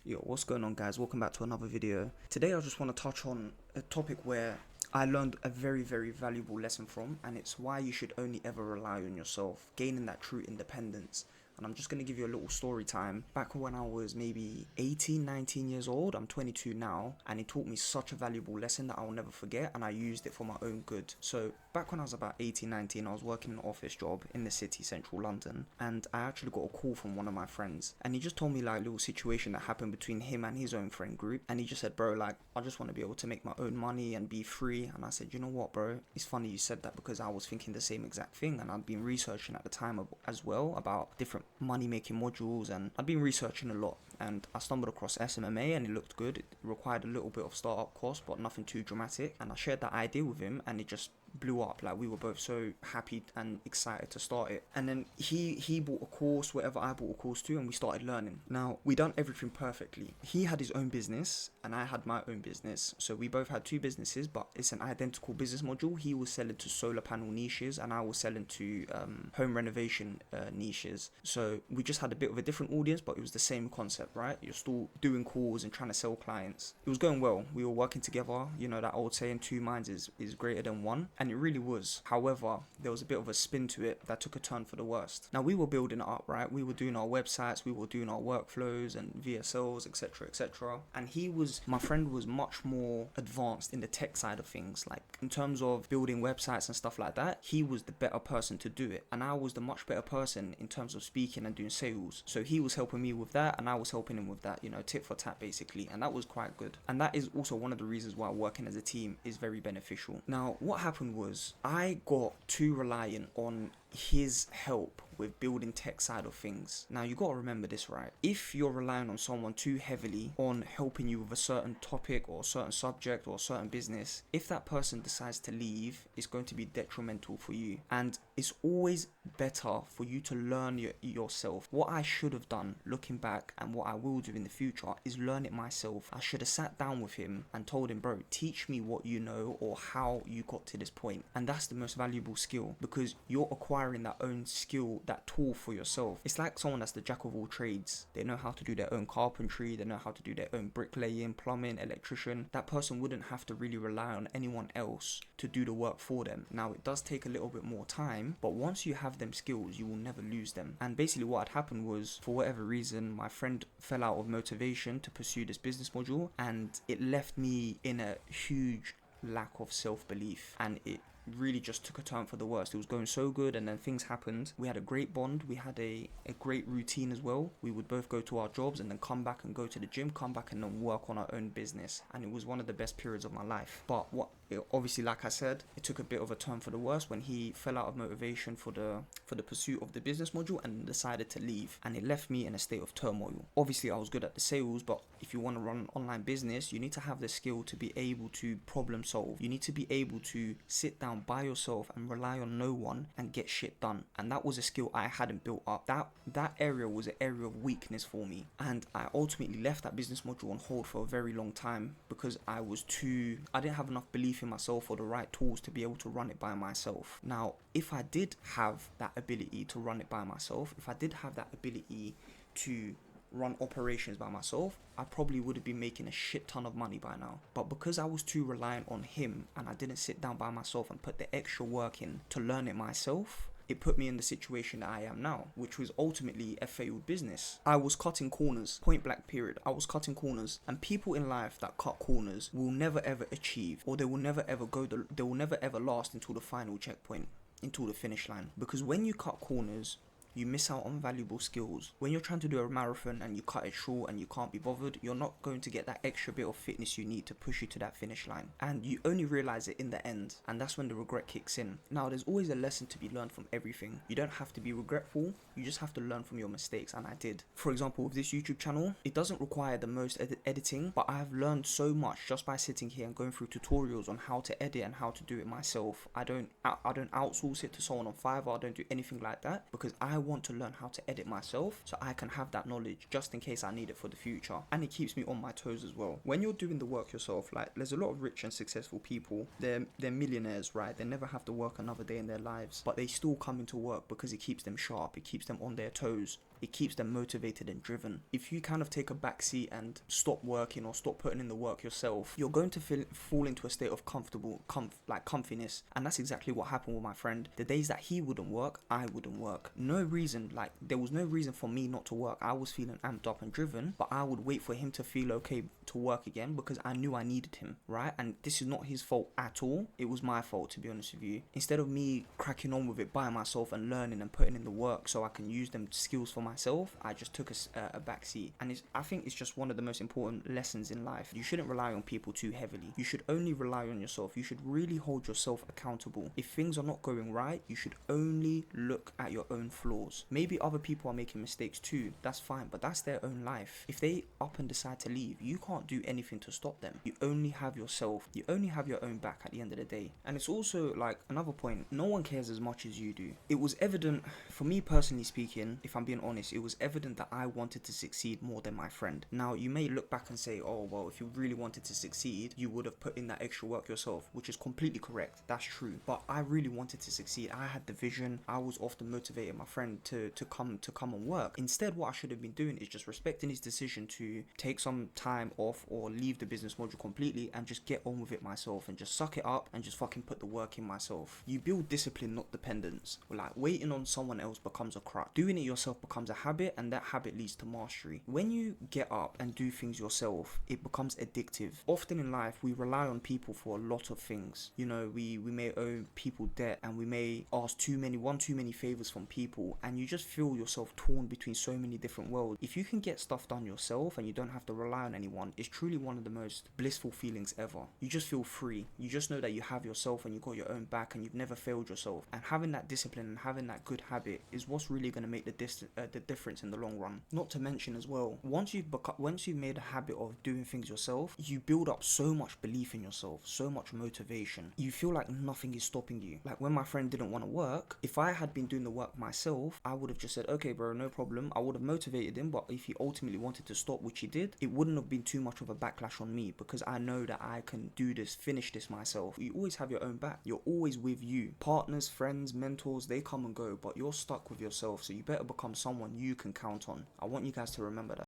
Yo, what's going on, guys? Welcome back to another video. Today I just want to touch on a topic where I learned a very, very valuable lesson from, and it's why you should only ever rely on yourself, gaining that true independence. And I'm just going to give you a little story time. Back when I was maybe 18, 19 years old, I'm 22 now, and it taught me such a valuable lesson that I'll never forget, and I used it for my own good. So back when I was about 18, 19, I was working an office job in the city, central London, and I actually got a call from one of my friends, and he just told me like a little situation that happened between him and his own friend group, and he just said, bro, like, I just want to be able to make my own money and be free. And I said, you know what, bro, it's funny you said that, because I was thinking the same exact thing, and I'd been researching at the time as well about different money making modules, and I'd been researching a lot, and I stumbled across SMMA and it looked good. It required a little bit of startup cost but nothing too dramatic, and I shared that idea with him and it just blew up. Like, we were both so happy and excited to start it. And then he bought a course, whatever, I bought a course too, and we started learning. Now, we done everything perfectly. He had his own business and I had my own business, so we both had two businesses, but it's an identical business module. He was selling to solar panel niches and I was selling to home renovation niches. So we just had a bit of a different audience, but it was the same concept, right? You're still doing calls and trying to sell clients. It was going well. We were working together. You know that old saying, two minds is greater than one. And it really was. However, there was a bit of a spin to it that took a turn for the worst. Now, we were building it up, right? We were doing our websites, we were doing our workflows and VSLs, etc., etc. And my friend was much more advanced in the tech side of things. Like, in terms of building websites and stuff like that, he was the better person to do it. And I was the much better person in terms of speaking and doing sales. So he was helping me with that and I was helping him with that, you know, tit for tat basically. And that was quite good. And that is also one of the reasons why working as a team is very beneficial. Now, what happened was I got too reliant on his help with building tech side of things. Now, you got to remember this, right? If you're relying on someone too heavily on helping you with a certain topic or a certain subject or a certain business, if that person decides to leave, it's going to be detrimental for you. And it's always better for you to learn yourself. What I should have done looking back, and what I will do in the future, is learn it myself. I should have sat down with him and told him, bro, teach me what you know or how you got to this point. And that's the most valuable skill, because you're acquiring that own skill, that tool for yourself. It's like someone that's the jack of all trades. They know how to do their own carpentry, they know how to do their own bricklaying, plumbing, electrician. That person wouldn't have to really rely on anyone else to do the work for them. Now, it does take a little bit more time, but once you have them skills, you will never lose them. And basically what had happened was, for whatever reason, my friend fell out of motivation to pursue this business module, and it left me in a huge lack of self-belief, and it really just took a turn for the worst. It was going so good, and then things happened. We had a great bond, we had a great routine as well. We would both go to our jobs and then come back and go to the gym, come back and then work on our own business, and it was one of the best periods of my life. But obviously, like I said, it took a bit of a turn for the worst when he fell out of motivation for the pursuit of the business module and decided to leave, and it left me in a state of turmoil. Obviously, I was good at the sales, but if you want to run an online business, you need to have the skill to be able to problem solve. You need to be able to sit down by yourself and rely on no one and get shit done. And that was a skill I hadn't built up. That area was an area of weakness for me, and I ultimately left that business module on hold for a very long time because I didn't have enough belief in myself or the right tools to be able to run it by myself. Now, if I did have that ability to run it by myself, if I did have that ability to run operations by myself, I probably would have been making a shit ton of money by now. But because I was too reliant on him and I didn't sit down by myself and put the extra work in to learn it myself, it put me in the situation that I am now, which was ultimately a failed business. I was cutting corners, point blank period. I was cutting corners, and people in life that cut corners will never ever achieve, or they will never ever last until the final checkpoint, until the finish line. Because when you cut corners, you miss out on valuable skills. When you're trying to do a marathon and you cut it short and you can't be bothered, you're not going to get that extra bit of fitness you need to push you to that finish line. And you only realize it in the end, and that's when the regret kicks in. Now, there's always a lesson to be learned from everything. You don't have to be regretful, you just have to learn from your mistakes, and I did. For example, with this YouTube channel, it doesn't require the most editing, but I have learned so much just by sitting here and going through tutorials on how to edit and how to do it myself. I don't outsource it to someone on Fiverr. I don't do anything like that, because I want to learn how to edit myself so I can have that knowledge just in case I need it for the future. And it keeps me on my toes as well. When you're doing the work yourself, like, there's a lot of rich and successful people, they're millionaires, right? They never have to work another day in their lives, but they still come into work because it keeps them sharp, it keeps them on their toes. It keeps them motivated and driven. If you kind of take a back seat and stop working or stop putting in the work yourself, you're going to fall into a state of comfiness. And that's exactly what happened with my friend. The days that he wouldn't work, I wouldn't work. No reason, like there was no reason for me not to work. I was feeling amped up and driven, but I would wait for him to feel okay to work again because I knew I needed him, right? And this is not his fault at all. It was my fault, to be honest with you. Instead of me cracking on with it by myself and learning and putting in the work so I can use them skills for myself, I just took a back seat. And I think it's just one of the most important lessons in life. You shouldn't rely on people too heavily. You should only rely on yourself. You should really hold yourself accountable. If things are not going right, you should only look at your own flaws. Maybe other people are making mistakes too. That's fine, but that's their own life. If they up and decide to leave, you can't do anything to stop them. You only have yourself. You only have your own back at the end of the day. And it's also like another point, no one cares as much as you do. It was evident, for me personally speaking, if I'm being honest, it was evident that I wanted to succeed more than my friend. Now, you may look back and say, oh, well, if you really wanted to succeed, you would have put in that extra work yourself, which is completely correct. That's true. But I really wanted to succeed. I had the vision. I was often motivating my friend to come and work. Instead, what I should have been doing is just respecting his decision to take some time off or leave the business module completely and just get on with it myself and just suck it up and just fucking put the work in myself. You build discipline, not dependence. Like, waiting on someone else becomes a crutch. Doing it yourself becomes a habit, and that habit leads to mastery. When you get up and do things yourself, it becomes addictive. Often in life, we rely on people for a lot of things. You know, we may owe people debt, and we may ask too many favors from people, and you just feel yourself torn between so many different worlds. If you can get stuff done yourself and you don't have to rely on anyone, it's truly one of the most blissful feelings ever. You just feel free. You just know that you have yourself and you got your own back and you've never failed yourself. And having that discipline and having that good habit is what's really going to make the difference in the long run. Not to mention as well, once you've made a habit of doing things yourself, you build up so much belief in yourself, so much motivation. You feel like nothing is stopping you. Like when my friend didn't want to work, if I had been doing the work myself, I would have just said, okay bro, no problem. I would have motivated him, but if he ultimately wanted to stop, which he did, it wouldn't have been too much of a backlash on me because I know that I can do this, finish this myself. You always have your own back. You're always with you. Partners, friends, mentors, they come and go, but you're stuck with yourself, so you better become someone you can count on. I want you guys to remember that.